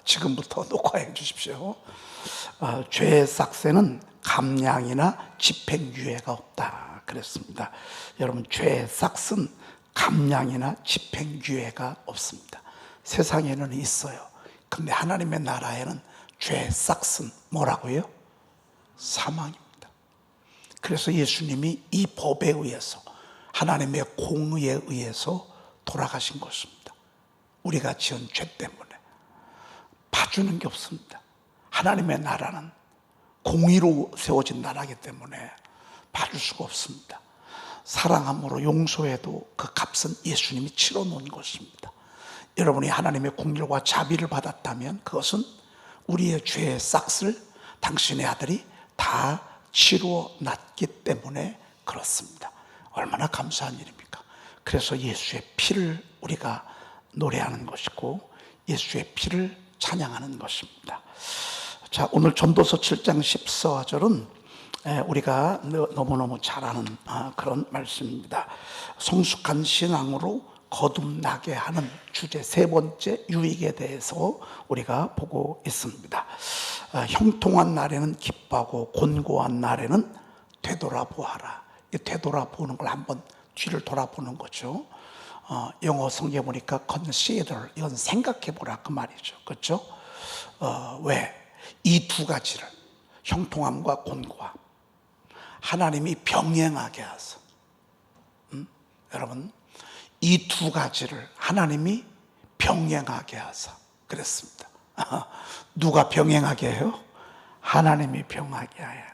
지금부터 녹화해 주십시오. 죄의 싹새는 감량이나 집행유예가 없다 그랬습니다. 여러분, 죄의 싹은 감량이나 집행유예가 없습니다. 세상에는 있어요. 근데 하나님의 나라에는 죄의 싹은 뭐라고요? 사망입니다. 그래서 예수님이 이 법에 의해서, 하나님의 공의에 의해서 돌아가신 것입니다. 우리가 지은 죄 때문에 봐주는 게 없습니다. 하나님의 나라는 공의로 세워진 나라이기 때문에 봐줄 수가 없습니다. 사랑함으로 용서해도 그 값은 예수님이 치러놓은 것입니다. 여러분이 하나님의 긍휼과 자비를 받았다면 그것은 우리의 죄의 싹을 당신의 아들이 다 치루어 놨기 때문에 그렇습니다. 얼마나 감사한 일입니까? 그래서 예수의 피를 우리가 노래하는 것이고 예수의 피를 찬양하는 것입니다. 자, 오늘 전도서 7장 14절은 우리가 너무너무 잘 아는 그런 말씀입니다. 성숙한 신앙으로 거듭나게 하는 주제 세 번째 유익에 대해서 우리가 보고 있습니다. 형통한 날에는 기뻐하고 곤고한 날에는 되돌아보아라. 이 되돌아보는 걸 한번 뒤를 돌아보는 거죠. 영어 성경에 보니까 consider, 이건 생각해보라 그 말이죠. 그렇죠? 왜? 이 두 가지를, 형통함과 곤고함, 하나님이 병행하게 하소. 여러분, 이 두 가지를 하나님이 병행하게 하사 그랬습니다. 누가 병행하게 해요? 하나님이 병하게 해요.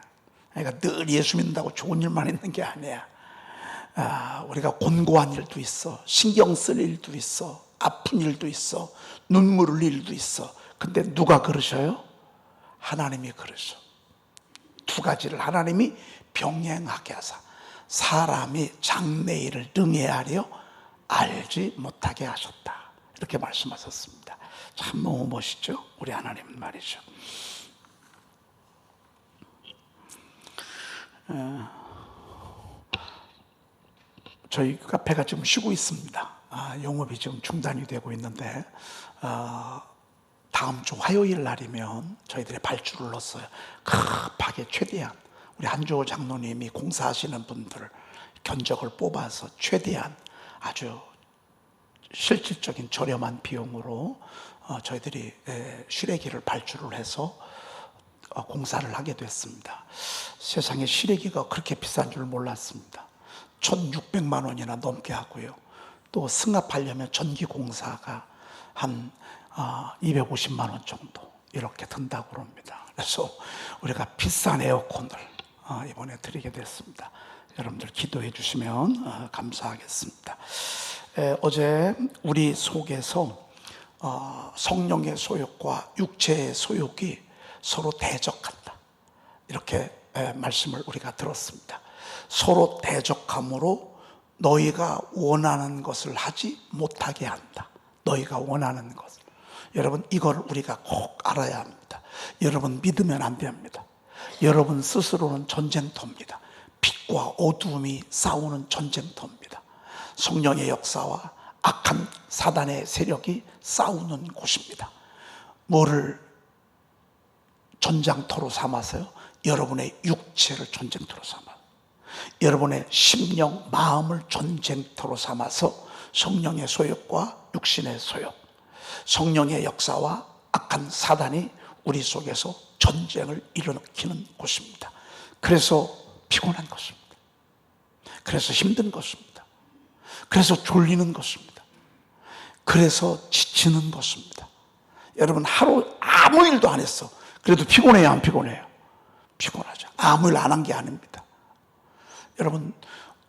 그러니까 늘 예수 믿는다고 좋은 일만 있는 게 아니야. 우리가 곤고한 일도 있어, 신경 쓸 일도 있어, 아픈 일도 있어, 눈물 흘릴 일도 있어. 근데 누가 그러셔요? 하나님이 그러셔. 두 가지를 하나님이 병행하게 하사 사람이 장래일을 능히하려 알지 못하게 하셨다. 이렇게 말씀하셨습니다. 참 너무 멋있죠? 우리 하나님은 말이죠. 저희 카페가 지금 쉬고 있습니다. 영업이 지금 중단이 되고 있는데 다음 주 화요일 날이면 저희들이 발주를 넣었어요. 급하게 최대한 우리 한주호 장로님이 공사하시는 분들 견적을 뽑아서 최대한 아주 실질적인 저렴한 비용으로 저희들이 실외기를 발주를 해서 공사를 하게 됐습니다. 세상에 실외기가 그렇게 비싼 줄 몰랐습니다. 1,600만 원이나 넘게 하고요. 또 승합하려면 전기 공사가 한 250만 원 정도 이렇게 든다고 합니다. 그래서 우리가 비싼 에어컨을 이번에 드리게 됐습니다. 여러분들 기도해 주시면 감사하겠습니다. 어제 우리 속에서 성령의 소욕과 육체의 소욕이 서로 대적한다, 이렇게 말씀을 우리가 들었습니다. 서로 대적함으로 너희가 원하는 것을 하지 못하게 한다. 너희가 원하는 것을. 여러분, 이걸 우리가 꼭 알아야 합니다. 여러분 믿으면 안 됩니다. 여러분 스스로는 전쟁터입니다. 빛과 어두움이 싸우는 전쟁터입니다. 성령의 역사와 악한 사단의 세력이 싸우는 곳입니다. 뭐를 전장터로 삼아서요? 여러분의 육체를 전쟁터로 삼아, 여러분의 심령, 마음을 전쟁터로 삼아서 성령의 소욕과 육신의 소욕, 성령의 역사와 악한 사단이 우리 속에서 전쟁을 일으키는 곳입니다. 그래서 피곤한 것입니다. 그래서 힘든 것입니다. 그래서 졸리는 것입니다. 그래서 지치는 것입니다. 여러분, 하루 아무 일도 안 했어. 그래도 피곤해요, 안 피곤해요? 피곤하죠. 아무 일 안 한 게 아닙니다. 여러분,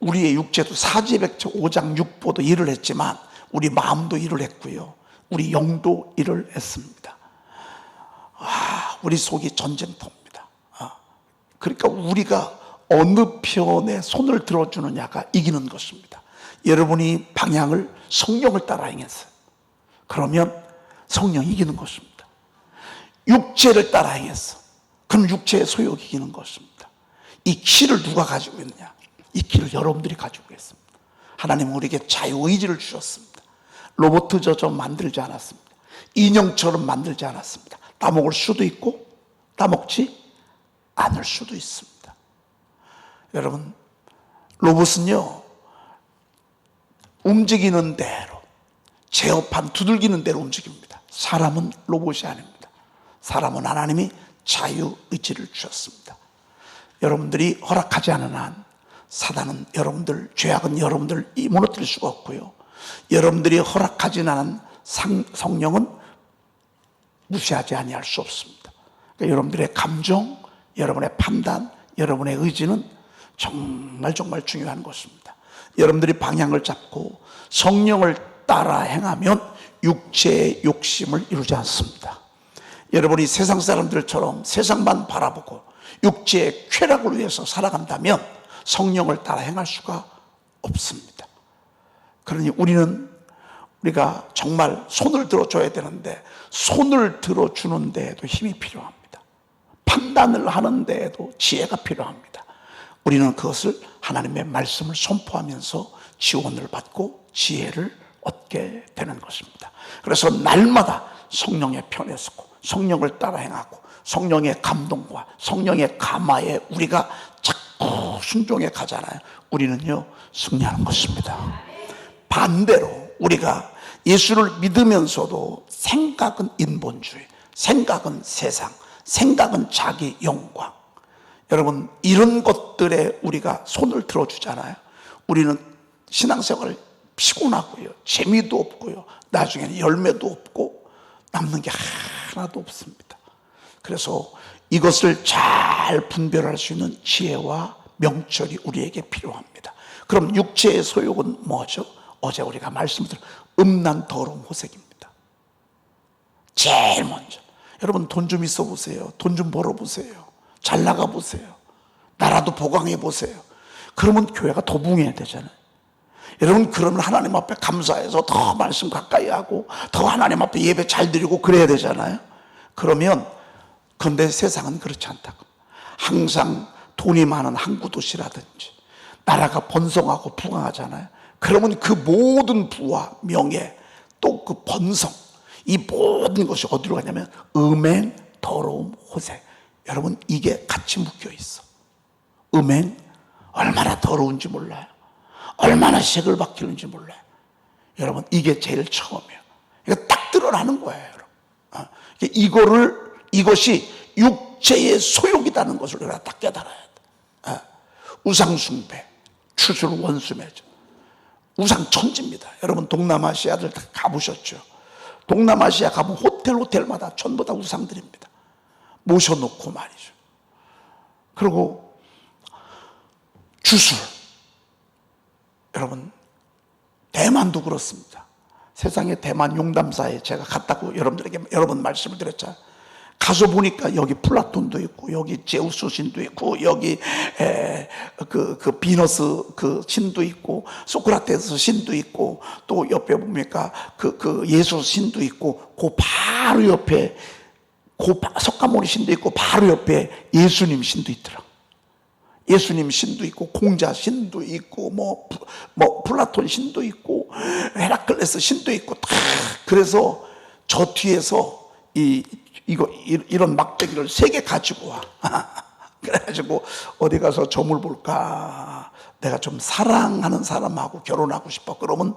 우리의 육체도 사지백체 5장 6보도 일을 했지만 우리 마음도 일을 했고요, 우리 영도 일을 했습니다. 우리 속이 전쟁터입니다. 그러니까 우리가 어느 편에 손을 들어주느냐가 이기는 것입니다. 여러분이 방향을 성령을 따라 행했어요. 그러면 성령이 이기는 것입니다. 육체를 따라 행했어. 그럼 육체의 소욕이 이기는 것입니다. 이 키를 누가 가지고 있느냐? 이 키를 여러분들이 가지고 있습니다. 하나님은 우리에게 자유의지를 주셨습니다. 로봇 저 만들지 않았습니다. 인형처럼 만들지 않았습니다. 따먹을 수도 있고 따먹지 않을 수도 있습니다. 여러분, 로봇은요, 움직이는 대로, 제어판 두들기는 대로 움직입니다. 사람은 로봇이 아닙니다. 사람은 하나님이 자유의지를 주셨습니다. 여러분들이 허락하지 않은 한 사단은 여러분들, 죄악은 여러분들 무너뜨릴 수가 없고요, 여러분들이 허락하지 않은 성령은 무시하지 아니할 수 없습니다. 그러니까 여러분들의 감정, 여러분의 판단, 여러분의 의지는 정말 중요한 것입니다. 여러분들이 방향을 잡고 성령을 따라 행하면 육체의 욕심을 이루지 않습니다. 여러분이 세상 사람들처럼 세상만 바라보고 육체의 쾌락을 위해서 살아간다면 성령을 따라 행할 수가 없습니다. 그러니 우리가 정말 손을 들어줘야 되는데 손을 들어주는 데에도 힘이 필요합니다. 판단을 하는 데에도 지혜가 필요합니다. 우리는 그것을 하나님의 말씀을 선포하면서 지원을 받고 지혜를 얻게 되는 것입니다. 그래서 날마다 성령의 편에 서고 성령을 따라 행하고 성령의 감동과 성령의 감화에 우리가 자꾸 순종해 가잖아요. 우리는요, 승리하는 것입니다. 반대로 우리가 예수를 믿으면서도 생각은 인본주의, 생각은 세상, 생각은 자기 영광, 여러분, 이런 것들에 우리가 손을 들어주잖아요. 우리는 신앙생활을 피곤하고요, 재미도 없고요, 나중에는 열매도 없고 남는 게 하나도 없습니다. 그래서 이것을 잘 분별할 수 있는 지혜와 명철이 우리에게 필요합니다. 그럼 육체의 소욕은 뭐죠? 어제 우리가 말씀드린 음란 더러움 호색입니다. 제일 먼저 여러분, 돈 좀 있어 보세요. 돈 좀 벌어 보세요. 잘 나가 보세요. 나라도 보강해 보세요. 그러면 교회가 더 붕해야 되잖아요. 여러분, 그러면 하나님 앞에 감사해서 더 말씀 가까이 하고 더 하나님 앞에 예배 잘 드리고 그래야 되잖아요. 그런데 세상은 그렇지 않다고. 항상 돈이 많은 항구 도시라든지 나라가 번성하고 부강하잖아요. 그러면 그 모든 부와 명예, 또 그 번성, 이 모든 것이 어디로 가냐면 음행, 더러움, 호색. 여러분, 이게 같이 묶여 있어. 음행, 얼마나 더러운지 몰라요. 얼마나 색을 박히는지 몰라요. 여러분, 이게 제일 처음이에요. 이거 딱 드러나는 거예요, 여러분. 이것이 육체의 소욕이라는 것을 우리가 딱 깨달아야 돼. 우상숭배, 추술, 원수매죠. 우상천지입니다. 여러분, 동남아시아들 다 가보셨죠? 동남아시아 가면 호텔마다 전부 다 우상들입니다. 모셔놓고 말이죠. 그리고 주술, 여러분, 대만도 그렇습니다. 세상에 대만 용담사에 제가 갔다고 여러분들에게 여러 번 말씀을 드렸잖아요. 가서 보니까 여기 플라톤도 있고 여기 제우스 신도 있고 여기 그 비너스 그 신도 있고 소크라테스 신도 있고 또 옆에 보니까 그 예수 신도 있고 그 바로 옆에 석가모니 신도 있고 바로 옆에 예수님 신도 있더라고. 예수님 신도 있고 공자 신도 있고 뭐 플라톤 신도 있고 헤라클레스 신도 있고 다. 그래서 저 뒤에서 이런 막대기를 3개 가지고 와. 그래가지고 어디 가서 점을 볼까? 내가 좀 사랑하는 사람하고 결혼하고 싶어. 그러면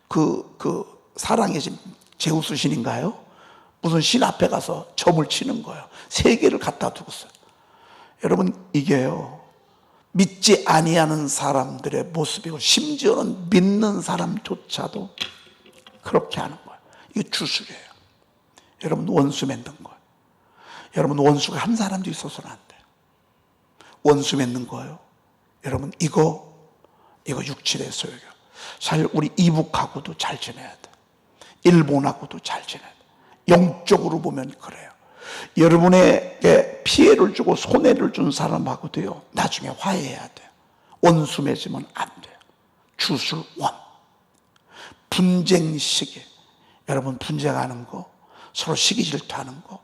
그 사랑의 신 제우스 신인가요? 무슨 신 앞에 가서 점을 치는 거예요. 3개를 갖다 두고서. 여러분, 이게요, 믿지 아니하는 사람들의 모습이고 심지어는 믿는 사람조차도 그렇게 하는 거예요. 이게 주술이에요. 여러분, 원수 맺는 거예요. 여러분, 원수가 한 사람도 있어서는 안 돼요. 원수 맺는 거예요. 여러분, 이거 육칠의 소유예요. 사실 우리 이북하고도 잘 지내야 돼. 일본하고도 잘 지내야 돼. 영적으로 보면 그래요. 여러분에게 피해를 주고 손해를 준 사람하고도요, 나중에 화해해야 돼요. 원수 맺으면 안 돼요. 주술 원. 분쟁 시기. 여러분, 분쟁하는 거, 서로 시기 질투하는 거,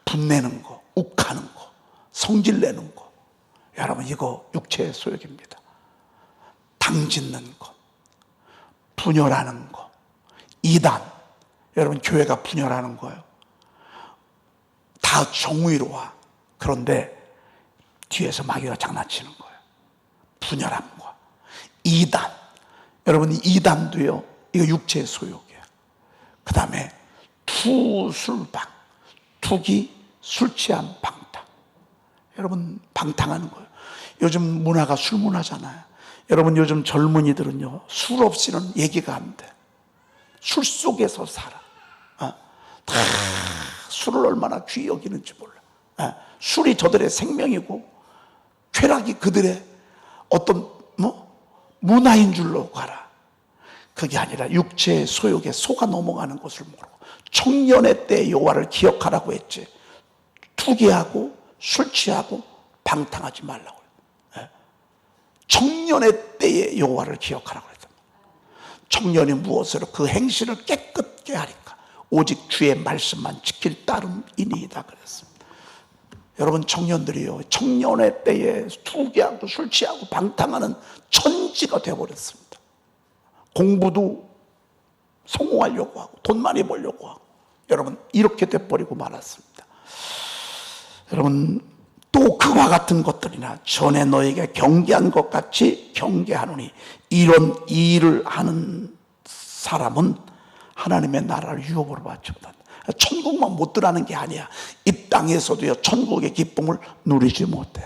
분내는 거, 욱하는 거, 성질내는 거, 여러분, 이거 육체의 소욕입니다. 당짓는 거, 분열하는 거, 이단, 여러분, 교회가 분열하는 거예요. 다 정의로워. 그런데 뒤에서 마귀가 장난치는 거예요. 분열하는 거야. 이단. 여러분, 이단도요, 이거 육체의 소욕이에요. 그 다음에 투술방. 투기, 술 취한 방탕. 여러분, 방탕하는 거예요. 요즘 문화가 술 문화잖아요. 여러분, 요즘 젊은이들은요, 술 없이는 얘기가 안 돼. 술 속에서 살아. 다 술을 얼마나 귀히 여기는지 몰라. 술이 저들의 생명이고 쾌락이 그들의 어떤 문화인 줄로 가라. 그게 아니라 육체의 소욕에 속아 넘어가는 것을 모르고 청년의 때 여호와를 기억하라고 했지. 투기하고 술 취하고 방탕하지 말라고. 청년의 때에 여호와를 기억하라고 했다. 청년이 무엇으로 그 행실을 깨끗게 하리까? 오직 주의 말씀만 지킬 따름이니이다 그랬습니다. 여러분, 청년들이요, 청년의 때에 투기하고 술 취하고 방탕하는 천지가 되어버렸습니다. 공부도 성공하려고 하고 돈 많이 벌려고 하고, 여러분, 이렇게 돼버리고 말았습니다. 여러분, 또 그와 같은 것들이나 전에 너에게 경계한 것 같이 경계하노니 이런 일을 하는 사람은 하나님의 나라를 유업으로 받지 못한다. 천국만 못 들어가는 게 아니야. 이 땅에서도요, 천국의 기쁨을 누리지 못해.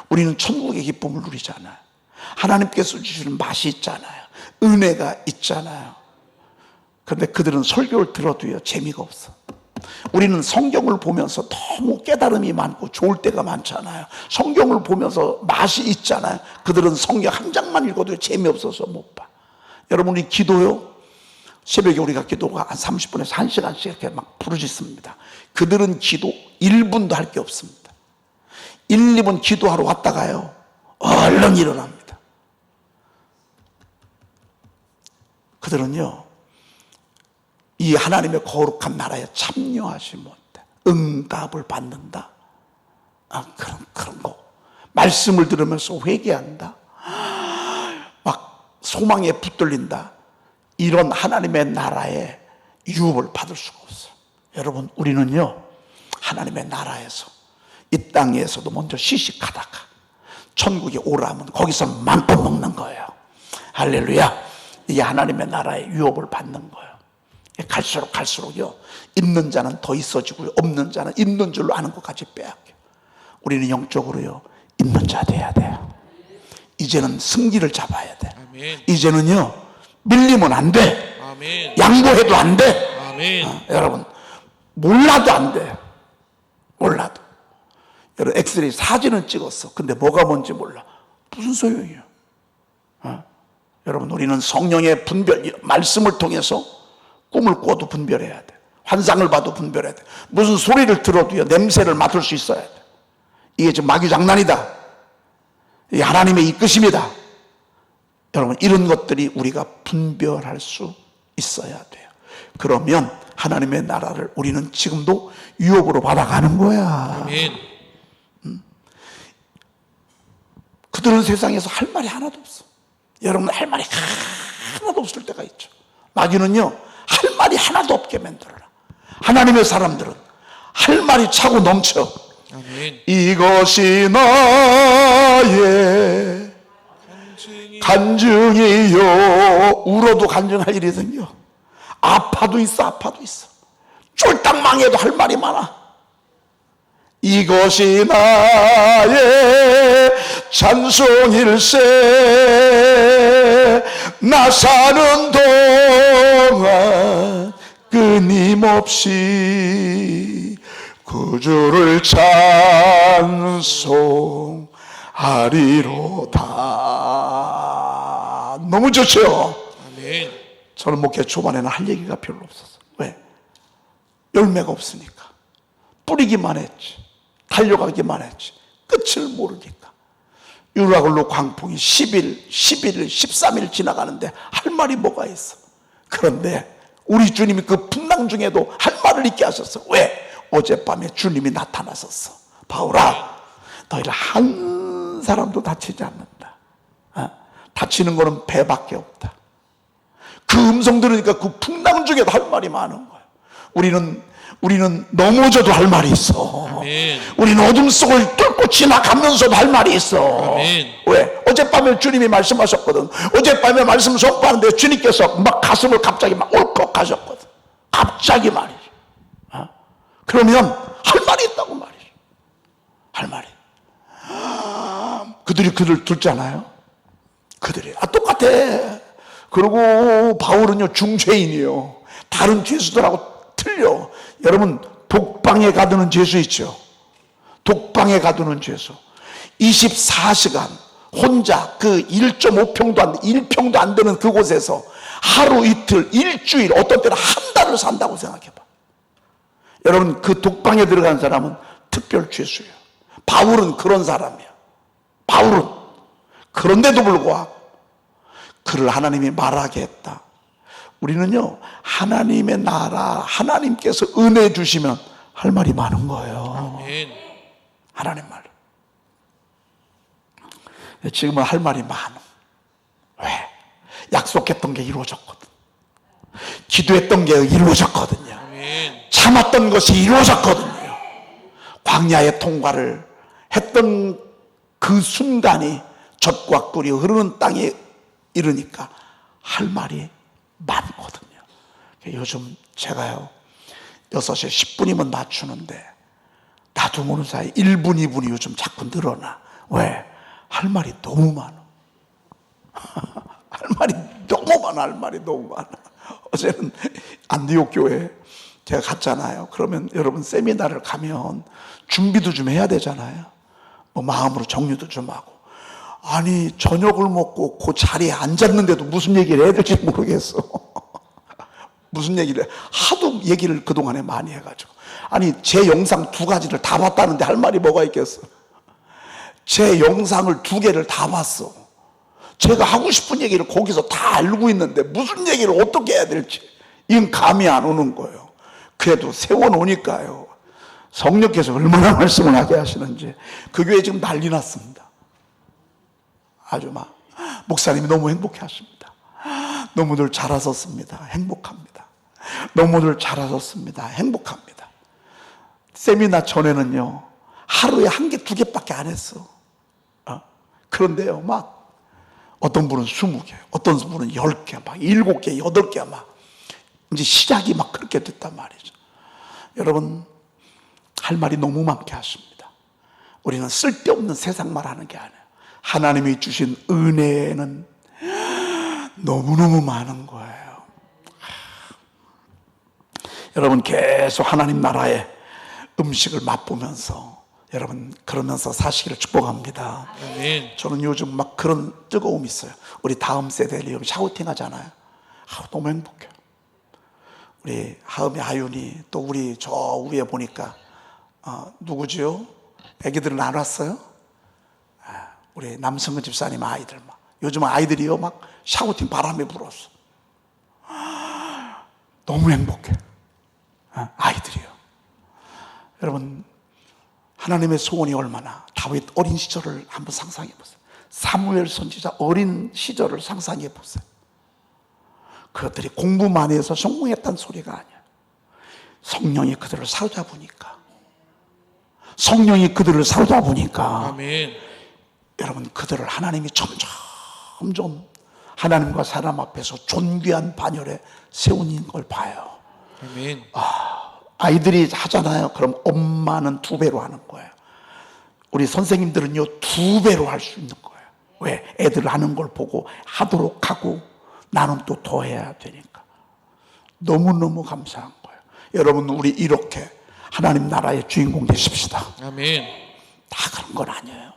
우리는 천국의 기쁨을 누리지 않아요. 하나님께서 주시는 맛이 있잖아요. 은혜가 있잖아요. 그런데 그들은 설교를 들어도요, 재미가 없어. 우리는 성경을 보면서 너무 깨달음이 많고 좋을 때가 많잖아요. 성경을 보면서 맛이 있잖아요. 그들은 성경 한 장만 읽어도 재미없어서 못 봐. 여러분, 우리 기도요, 새벽에 우리가 기도가 한 30분에서 1시간씩 이렇게 막 부르짖습니다. 그들은 기도 1분도 할 게 없습니다. 1, 2분 기도하러 왔다가요, 얼른 일어납니다. 그들은요, 이 하나님의 거룩한 나라에 참여하지 못해. 응답을 받는다. 그런 거. 말씀을 들으면서 회개한다. 막 소망에 붙들린다. 이런 하나님의 나라에 유업을 받을 수가 없어요. 여러분, 우리는요, 하나님의 나라에서, 이 땅에서도 먼저 시식하다가 천국에 오라면 거기서 마음껏 먹는 거예요. 할렐루야. 이게 하나님의 나라의 유업을 받는 거예요. 갈수록요, 있는 자는 더 있어지고요, 없는 자는 있는 줄로 아는 것까지 빼앗겨요. 우리는 영적으로요, 있는 자 돼야 돼요. 이제는 승기를 잡아야 돼. 아멘. 이제는요, 밀리면 안 돼. 아멘. 양보해도 안 돼. 아멘. 여러분, 몰라도 안 돼. 몰라도. 여러분, 엑스레이 사진은 찍었어. 근데 뭐가 뭔지 몰라. 무슨 소용이에요? 여러분, 우리는 성령의 분별, 말씀을 통해서 꿈을 꿔도 분별해야 돼. 환상을 봐도 분별해야 돼. 무슨 소리를 들어도요, 냄새를 맡을 수 있어야 돼. 이게 지금 마귀 장난이다. 이게 하나님의 이끄심이다. 여러분, 이런 것들이 우리가 분별할 수 있어야 돼요. 그러면 하나님의 나라를 우리는 지금도 유업으로 받아가는 거야. 아멘. 그들은 세상에서 할 말이 하나도 없어. 여러분, 할 말이 하나도 없을 때가 있죠. 마귀는요, 할 말이 하나도 없게 만들어라. 하나님의 사람들은 할 말이 차고 넘쳐. 아멘. 이것이 나의 간증이요. 울어도 간증할 일이 생겨. 아파도 있어. 쫄딱 망해도 할 말이 많아. 이것이 나의 찬송일세. 나 사는 동안 끊임없이 구주를 찬송하리로다. 너무 좋죠? 아멘. 저는 목회 초반에는 할 얘기가 별로 없었어요. 왜? 열매가 없으니까. 뿌리기만 했지, 달려가기만 했지, 끝을 모르니까. 유라굴로 광풍이 10일, 11일, 13일 지나가는데 할 말이 뭐가 있어. 그런데 우리 주님이 그 풍랑 중에도 할 말을 잊게 하셨어. 왜? 어젯밤에 주님이 나타나셨어. 바울아, 너희를 한 사람도 다치지 않는다. 다치는 거는 배밖에 없다. 그 음성 들으니까 그 풍랑 중에도 할 말이 많은 거야. 우리는 넘어져도 할 말이 있어. 아멘. 우리는 어둠 속을 뚫고 지나가면서도 할 말이 있어. 아멘. 왜? 어젯밤에 주님이 말씀하셨거든. 어젯밤에 말씀 선포하는데 주님께서 막 가슴을 갑자기 막 울컥하셨거든. 갑자기 말이죠. 그러면 할 말이 있다고 말이죠. 할 말이. 그들이 그를 듣잖아요. 그들이 똑같아. 그리고 바울은요 중죄인이요. 다른 죄수들하고 틀려. 여러분 독방에 가두는 죄수 있죠. 독방에 가두는 죄수 24시간 혼자 그 1.5평도 안 되는 그곳에서 하루 이틀 일주일 어떤 때는 한 달을 산다고 생각해봐. 여러분 그 독방에 들어간 사람은 특별 죄수예요. 바울은 그런 사람이야. 바울은 그런데도 불구하고 그를 하나님이 말하게 했다. 우리는요 하나님의 나라 하나님께서 은혜 주시면 할 말이 많은 거예요. 아멘. 하나님 말. 지금은 할 말이 많아. 왜? 약속했던 게 이루어졌거든. 기도했던 게 이루어졌거든요. 아멘. 참았던 것이 이루어졌거든요. 광야의 통과를 했던 그 순간이 젖과 꿀이 흐르는 땅에 이르니까 할 말이 많거든요. 요즘 제가요 6시 10분이면 맞추는데 나도 모르는 사이 1분 2분이 요즘 자꾸 늘어나. 왜? 할 말이 너무 많아. 할 말이 너무 많아. 할 말이 너무 많아. 어제는 안디옥 교회 제가 갔잖아요. 그러면 여러분 세미나를 가면 준비도 좀 해야 되잖아요. 뭐 마음으로 정리도 좀 하고. 아니 저녁을 먹고 그 자리에 앉았는데도 무슨 얘기를 해야 될지 모르겠어. 무슨 얘기를 하도 얘기를 그동안에 많이 해가지고. 아니 제 영상 2가지를 다 봤다는데 할 말이 뭐가 있겠어. 제 영상을 2개를 다 봤어. 제가 하고 싶은 얘기를 거기서 다 알고 있는데 무슨 얘기를 어떻게 해야 될지 이건 감이 안 오는 거예요. 그래도 세워놓으니까요 성령께서 얼마나 말씀을 하게 하시는지. 그 교회 지금 난리 났습니다. 아주 막 목사님이 너무 행복해 하십니다. 너무들 잘하셨습니다. 행복합니다. 너무들 잘하셨습니다. 행복합니다. 세미나 전에는요 하루에 1개 2개밖에 안 했어. 그런데요 막 어떤 분은 20개 어떤 분은 10개 막 7개 8개 막 이제 시작이 막 그렇게 됐단 말이죠. 여러분 할 말이 너무 많게 하십니다. 우리는 쓸데없는 세상 말 하는 게 아니에요. 하나님이 주신 은혜는 너무너무 많은 거예요. 여러분 계속 하나님 나라의 음식을 맛보면서 여러분 그러면서 사시기를 축복합니다. 아멘. 저는 요즘 막 그런 뜨거움이 있어요. 우리 다음 세대를 샤우팅 하잖아요. 너무 행복해요. 우리 하음이 하윤이 또 우리 저 위에 보니까 누구지요? 애기들은 안 왔어요? 우리 남성근 집사님 아이들 막 요즘 아이들이요 막 샤우팅 바람이 불었어. 너무 행복해. 아이들이요. 여러분 하나님의 소원이 얼마나. 다윗 어린 시절을 한번 상상해 보세요. 사무엘 선지자 어린 시절을 상상해 보세요. 그것들이 공부 많이 해서 성공했다는 소리가 아니야. 성령이 그들을 사로잡으니까. 성령이 그들을 사로잡으니까. 아멘. 여러분 그들을 하나님이 점점 하나님과 사람 앞에서 존귀한 반열에 세우는 걸 봐요. 아멘. 아이들이 하잖아요. 그럼 엄마는 2배로 하는 거예요. 우리 선생님들은요 2배로 할 수 있는 거예요. 왜? 애들 하는 걸 보고 하도록 하고 나는 또 더 해야 되니까. 너무너무 감사한 거예요. 여러분 우리 이렇게 하나님 나라의 주인공 되십시다. 아멘. 다 그런 건 아니에요.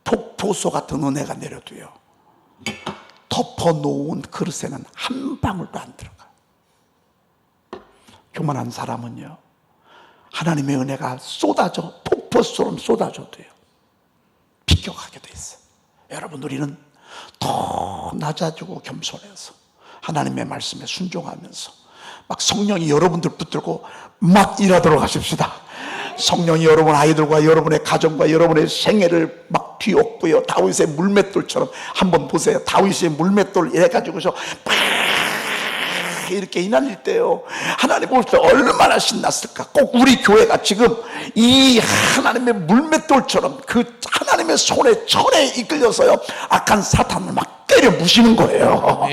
폭포수 같은 은혜가 내려도요 덮어놓은 그릇에는 한 방울도 안 들어가. 교만한 사람은요 하나님의 은혜가 쏟아져 폭포수처럼 쏟아져도요 비껴가게 돼 있어요. 여러분 우리는 더 낮아지고 겸손해서 하나님의 말씀에 순종하면서 막 성령이 여러분들 붙들고 막 일하도록 하십시다. 성령이 여러분 아이들과 여러분의 가정과 여러분의 생애를 막 뒤엎고요 다윗의 물맷돌처럼 한번 보세요. 다윗의 물맷돌 해가지고서 이렇게 인하릴 때요, 하나님 볼 때 얼마나 신났을까. 꼭 우리 교회가 지금 이 하나님의 물맷돌처럼 그 하나님의 손에 철에 이끌려서요, 악한 사탄을 막 때려 부시는 거예요.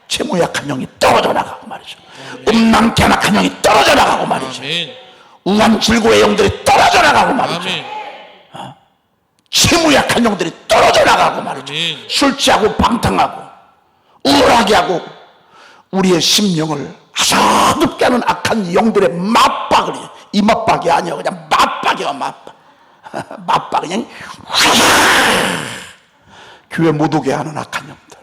채무 약한 영이 떨어져 나가고 말이죠. 음란케 약한 영이 떨어져 나가고 말이죠. 우한 질고의 영들이 떨어져 나가고 말이죠. 채무 약한 영들이 떨어져 나가고 말이죠. 술 취하고 방탕하고 우울하게 하고 우리의 심령을 아주 눕게 하는 악한 영들의 맞박을, 이 맞박이 아니야, 그냥 맞박이야. 맞박 그냥 교회 못 오게 하는 악한 영들,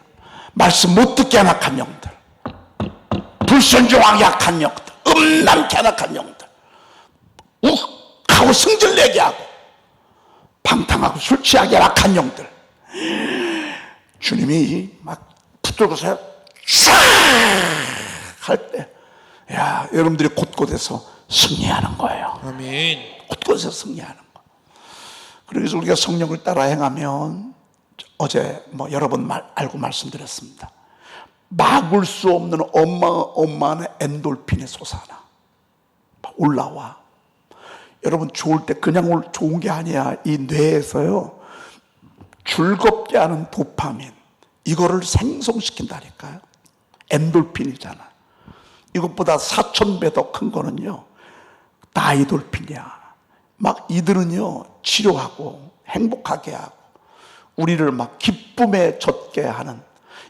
말씀 못 듣게 하는 악한 영들, 불순종하게 악한 영들, 음란케 하는 악한 영들, 욱하고 승질내게 하고 방탕하고 술 취하게 하는 악한 영들, 주님이 막 붙들고서 할 때, 야, 여러분들이 곳곳에서 승리하는 거예요. 아멘. 곳곳에서 승리하는 거. 그래서 우리가 성령을 따라 행하면, 어제 여러 번 알고 말씀드렸습니다. 막을 수 없는 어마어마한 엔돌핀의 솟아나 올라와. 여러분, 좋을 때 그냥 좋은 게 아니야. 이 뇌에서요, 즐겁게 하는 도파민, 이거를 생성시킨다니까요. 엔돌핀이잖아. 이것보다 4000배 더 큰 거는요, 다이돌핀이야. 막 이들은요, 치료하고 행복하게 하고 우리를 막 기쁨에 젖게 하는.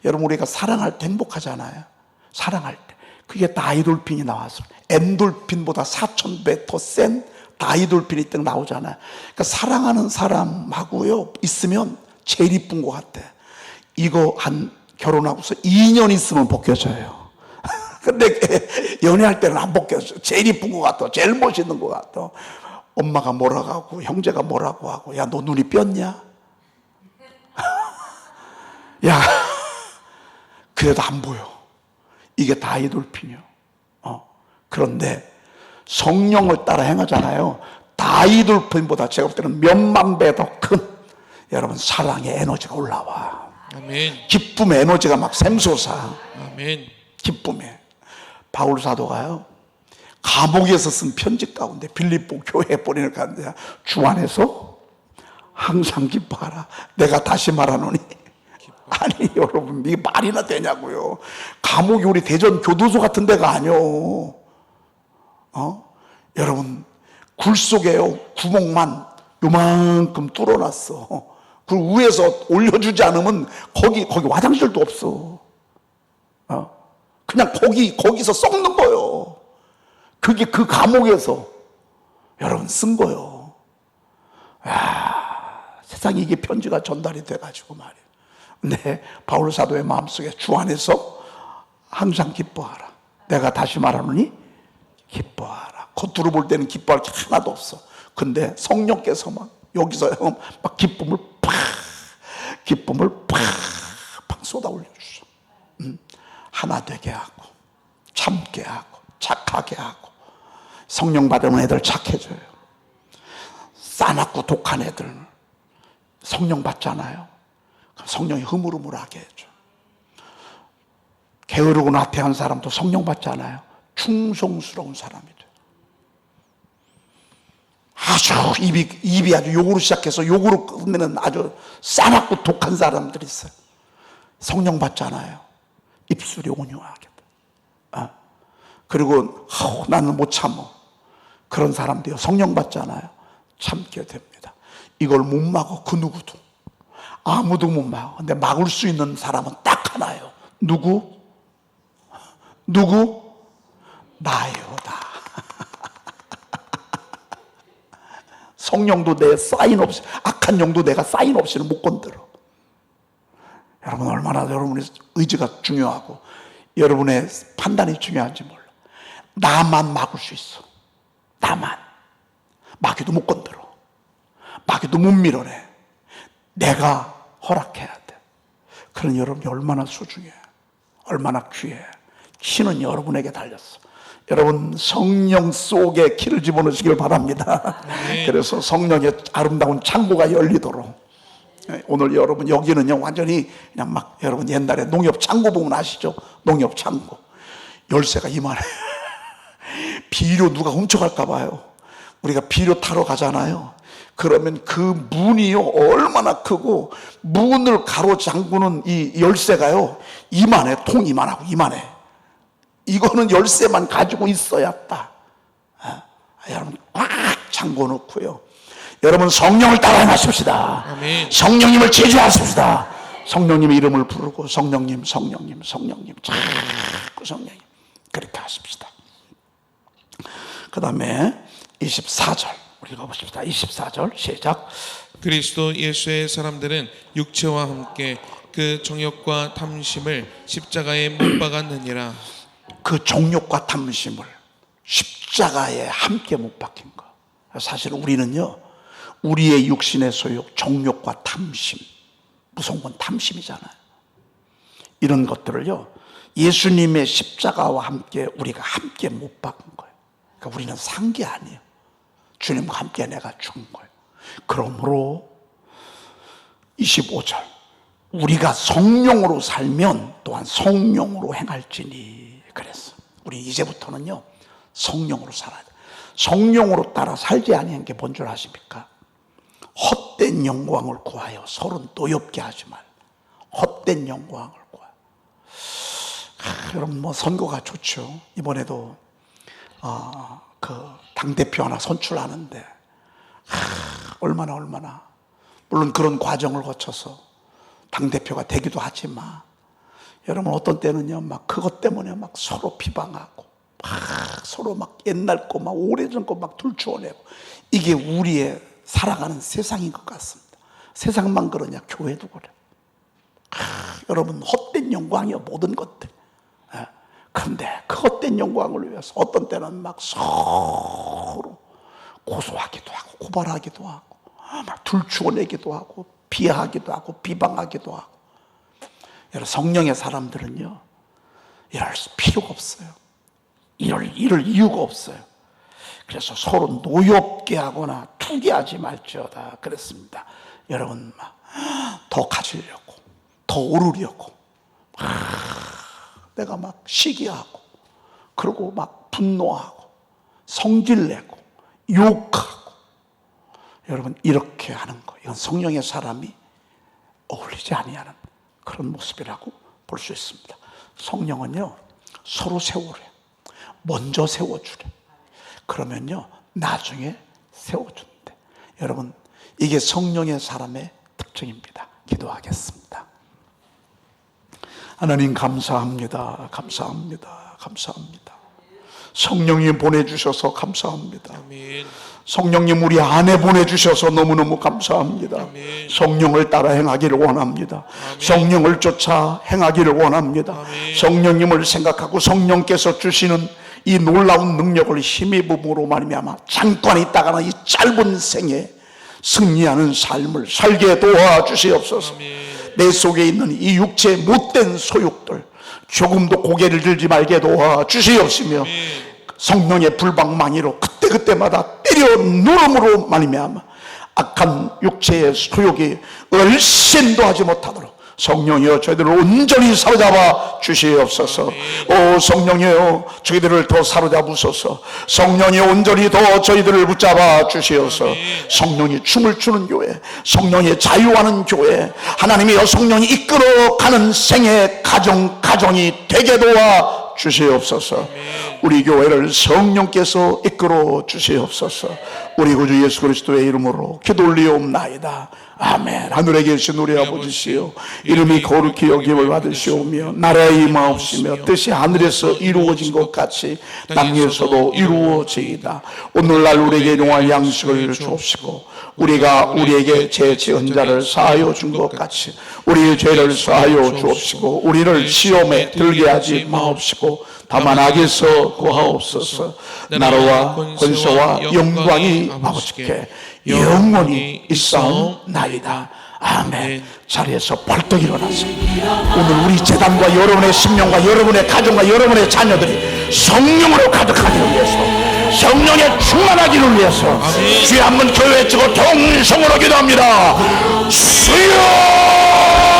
여러분, 우리가 사랑할 때 행복하잖아요. 사랑할 때 그게 다이돌핀이 나와서 엔돌핀보다 4000배 더 센 다이돌핀이 딱 나오잖아요. 그러니까 사랑하는 사람하고요 있으면 제일 이쁜 것 같아. 이거 결혼하고서 2년 있으면 벗겨져요. 근데 연애할 때는 안 벗겨져. 제일 이쁜 것 같아, 제일 멋있는 것 같아. 엄마가 뭐라고 하고 형제가 뭐라고 하고, 야, 너 눈이 뼈냐? 야, 그래도 안 보여. 이게 다이돌핀이요. 그런데 성령을 따라 행하잖아요. 다이돌핀보다 제가 볼 때는 몇만 배 더 큰, 여러분, 사랑의 에너지가 올라와. 아멘. 기쁨의 에너지가 막 샘솟아. 아멘. 기쁨에. 바울 사도가요, 감옥에서 쓴 편지 가운데 빌립보 교회에 보내는 가운데, 주 안에서 항상 기뻐하라. 내가 다시 말하노니. 아니, 여러분, 이게 말이나 되냐고요. 감옥이 우리 대전 교도소 같은 데가 아니요. 여러분, 굴 속에요, 구멍만 요만큼 뚫어놨어. 그 위에서 올려주지 않으면 거기 화장실도 없어. 그냥 거기서 썩는 거요. 그게 그 감옥에서 여러분 쓴 거요. 세상에 이게 편지가 전달이 돼가지고 말이에요. 근데 바울 사도의 마음속에 주 안에서 항상 기뻐하라. 내가 다시 말하노니 기뻐하라. 겉으로 볼 때는 기뻐할 게 하나도 없어. 근데 성령께서 막 여기서 막 기쁨을 팍 쏟아 올려주셔. 하나 되게 하고 참게 하고 착하게 하고. 성령 받으면 애들 착해져요. 싸납고 독한 애들 성령 받잖아요. 성령이 흐물흐물하게 해줘. 게으르고 나태한 사람도 성령 받잖아요. 충성스러운 사람이 돼. 아주 입이 아주 욕으로 시작해서 욕으로 끝내는 아주 싸납고 독한 사람들이 있어요. 성령 받잖아요. 입술이 온유하게. 그리고 나는 못 참어. 그런 사람들이요, 성령 받잖아요. 참게 됩니다. 이걸 못 막어. 그 누구도. 아무도 못 막어. 근데 막을 수 있는 사람은 딱 하나예요. 누구? 나요다. 성령도 내 사인 없이, 악한 영도 내가 사인 없이는 못 건드려. 여러분, 얼마나 여러분의 의지가 중요하고 여러분의 판단이 중요한지 몰라. 나만 막을 수 있어. 나만. 마귀도 못 건드려. 마귀도 못 밀어내. 내가 허락해야 돼. 그런 여러분이 얼마나 소중해, 얼마나 귀해. 키는 여러분에게 달렸어. 여러분, 성령 속에 키를 집어넣으시길 바랍니다. 그래서 성령의 아름다운 창고가 열리도록 오늘 여러분 여기는요 완전히 그냥 막 여러분 옛날에 농협 창고 보면 아시죠? 농협 창고 열쇠가 이만해. 비료 누가 훔쳐갈까 봐요. 우리가 비료 타러 가잖아요. 그러면 그 문이요 얼마나 크고 문을 가로잠그는 이 열쇠가요 이만해. 통 이만하고 이만해. 이거는 열쇠만 가지고 있어야 다. 여러분 꽉 잠궈 놓고요. 여러분 성령을 따라 행하십시다. 아멘. 성령님을 제주하십시다. 성령님의 이름을 부르고 성령님 성령님 성령님 자꾸 성령님 그렇게 하십시다. 그 다음에 24절 읽어보십시다. 24절 시작. 그리스도 예수의 사람들은 육체와 함께 그 정욕과 탐심을 십자가에 못 박았느니라. 그 정욕과 탐심을 십자가에 함께 못 박힌 거. 사실 우리는요 우리의 육신의 소욕, 정욕과 탐심, 무서운 건 탐심이잖아요. 이런 것들을요 예수님의 십자가와 함께 우리가 함께 못 박은 거예요. 그러니까 우리는 산 게 아니에요. 주님과 함께 내가 죽은 거예요. 그러므로 25절 우리가 성령으로 살면 또한 성령으로 행할지니 그랬어. 우리 이제부터는요 성령으로 살아야 돼. 성령으로 따라 살지 아니한 게 뭔 줄 아십니까? 헛된 영광을 구하여 서로 노엽게 하지 말라. 헛된 영광을 구하여. 여러분 뭐 선거가 좋죠. 이번에도 그 당대표 하나 선출하는데 얼마나 물론 그런 과정을 거쳐서 당대표가 되기도 하지만 여러분 어떤 때는요 막 그것 때문에 막 서로 비방하고 막 서로 막 옛날 거 막 오래전 거 막 들추어내고 이게 우리의 살아가는 세상인 것 같습니다. 세상만 그러냐? 교회도 그래. 여러분 헛된 영광이요 모든 것들. 그런데 그 헛된 영광을 위해서 어떤 때는 막 서로 고소하기도 하고 고발하기도 하고 막 들추어내기도 하고 비하하기도 하고 비방하기도 하고. 여러분 성령의 사람들은요 이럴 필요가 없어요. 이럴 이유가 없어요. 그래서 서로 노엽게 하거나 투기하지 말지어다 그랬습니다. 여러분 막 더 가지려고 더 오르려고 내가 막 시기하고 그리고 막 분노하고 성질내고 욕하고 여러분 이렇게 하는 거 이건 성령의 사람이 어울리지 아니하는 그런 모습이라고 볼 수 있습니다. 성령은요 서로 세우래. 먼저 세워주래. 그러면요 나중에 세워준대. 여러분 이게 성령의 사람의 특징입니다. 기도하겠습니다. 하나님 감사합니다. 감사합니다. 감사합니다. 성령님 보내주셔서 감사합니다. 아멘. 성령님 우리 안에 보내주셔서 너무너무 감사합니다. 아멘. 성령을 따라 행하기를 원합니다. 아멘. 성령을 쫓아 행하기를 원합니다. 아멘. 성령님을 생각하고 성령께서 주시는 이 놀라운 능력을 힘입음으로 말미암아 잠깐 있다가는 이 짧은 생에 승리하는 삶을 살게 도와주시옵소서. 아멘. 내 속에 있는 이 육체의 못된 소욕들 조금도 고개를 들지 말게 도와주시옵시며 아멘. 성령의 불방망이로 그때그때마다 때려 누름으로 말미암아 악한 육체의 소욕이 얼씬도 하지 못하도록 성령이여 저희들을 온전히 사로잡아 주시옵소서. 오 성령이여 저희들을 더 사로잡으소서. 성령이 온전히 더 저희들을 붙잡아 주시옵소서. 성령이 춤을 추는 교회, 성령이 자유하는 교회, 하나님이여 성령이 이끌어가는 생애 가정이 되게 도와 주시옵소서. 우리 교회를 성령께서 이끌어 주시옵소서. 우리 구주 예수 그리스도의 이름으로 기도 올리옵나이다. 아멘. 하늘에 계신 우리 아버지시여 이름이 거룩히 여김을 받으시오며 나라의 임하옵시며 뜻이 하늘에서 이루어진 것 같이 땅에서도 이루어지이다. 오늘날 우리에게 일용할 양식을 주옵시고 우리가 우리에게 죄 지은 자를 사하여 준 것 같이 우리의 죄를 사하여 주옵시고 우리를 시험에 들게 하지 마옵시고 다만 악에서 구하옵소서. 나라와 권세와 영광이 아버지께 영원히 있사옵나이다. 아멘. 자리에서 벌떡 일어나서 오늘 우리 재단과 여러분의 심령과 여러분의 가정과 여러분의 자녀들이 성령으로 가득하기 위해서 성령의 충만하기를 위해서 아멘. 주여 한번 교회 외치고 동성으로 기도합니다. 주여